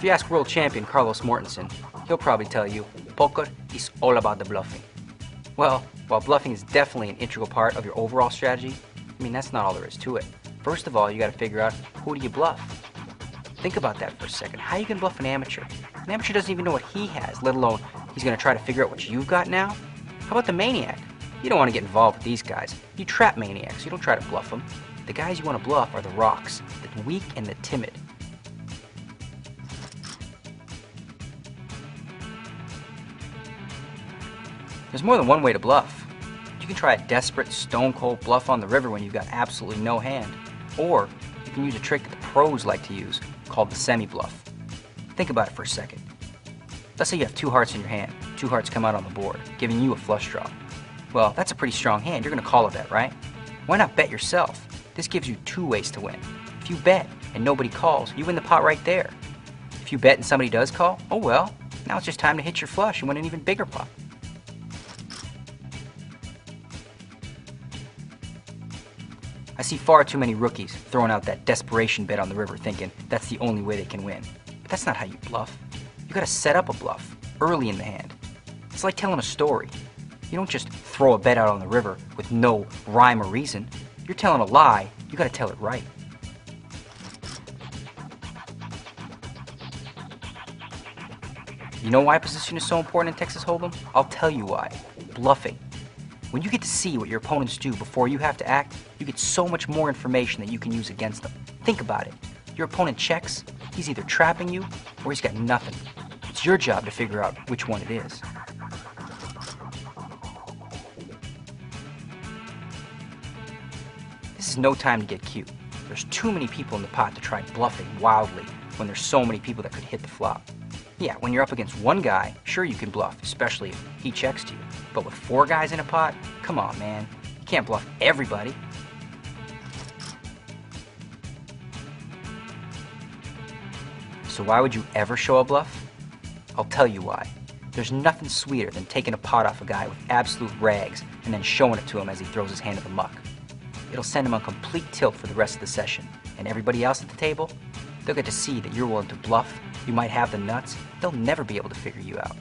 If you ask world champion Carlos Mortensen, he'll probably tell you, poker is all about the bluffing. Well, while bluffing is definitely an integral part of your overall strategy, that's not all there is to it. First of all, you gotta figure out, who do you bluff? Think about that for a second. How you can bluff an amateur? An amateur doesn't even know what he has, let alone he's gonna try to figure out what you've got now? How about the maniac? You don't want to get involved with these guys. You trap maniacs, you don't try to bluff them. The guys you want to bluff are the rocks, the weak and the timid. There's more than one way to bluff. You can try a desperate, stone-cold bluff on the river when you've got absolutely no hand. Or you can use a trick that the pros like to use, called the semi-bluff. Think about it for a second. Let's say you have 2 hearts in your hand. 2 hearts come out on the board, giving you a flush draw. Well, that's a pretty strong hand. You're going to call a bet, right? Why not bet yourself? This gives you 2 ways to win. If you bet and nobody calls, you win the pot right there. If you bet and somebody does call, oh well, now it's just time to hit your flush and win an even bigger pot. I see far too many rookies throwing out that desperation bet on the river thinking that's the only way they can win. But that's not how you bluff. You gotta set up a bluff early in the hand. It's like telling a story. You don't just throw a bet out on the river with no rhyme or reason. You're telling a lie, you gotta tell it right. You know why position is so important in Texas Hold'em? I'll tell you why. Bluffing. When you get to see what your opponents do before you have to act, you get so much more information that you can use against them. Think about it. Your opponent checks, he's either trapping you or he's got nothing. It's your job to figure out which one it is. This is no time to get cute. There's too many people in the pot to try bluffing wildly when there's so many people that could hit the flop. Yeah, when you're up against one guy, sure you can bluff, especially if he checks to you. But with 4 guys in a pot, come on, man. You can't bluff everybody. So why would you ever show a bluff? I'll tell you why. There's nothing sweeter than taking a pot off a guy with absolute rags and then showing it to him as he throws his hand in the muck. It'll send him on complete tilt for the rest of the session, and everybody else at the table, they'll get to see that you're willing to bluff, you might have the nuts, they'll never be able to figure you out.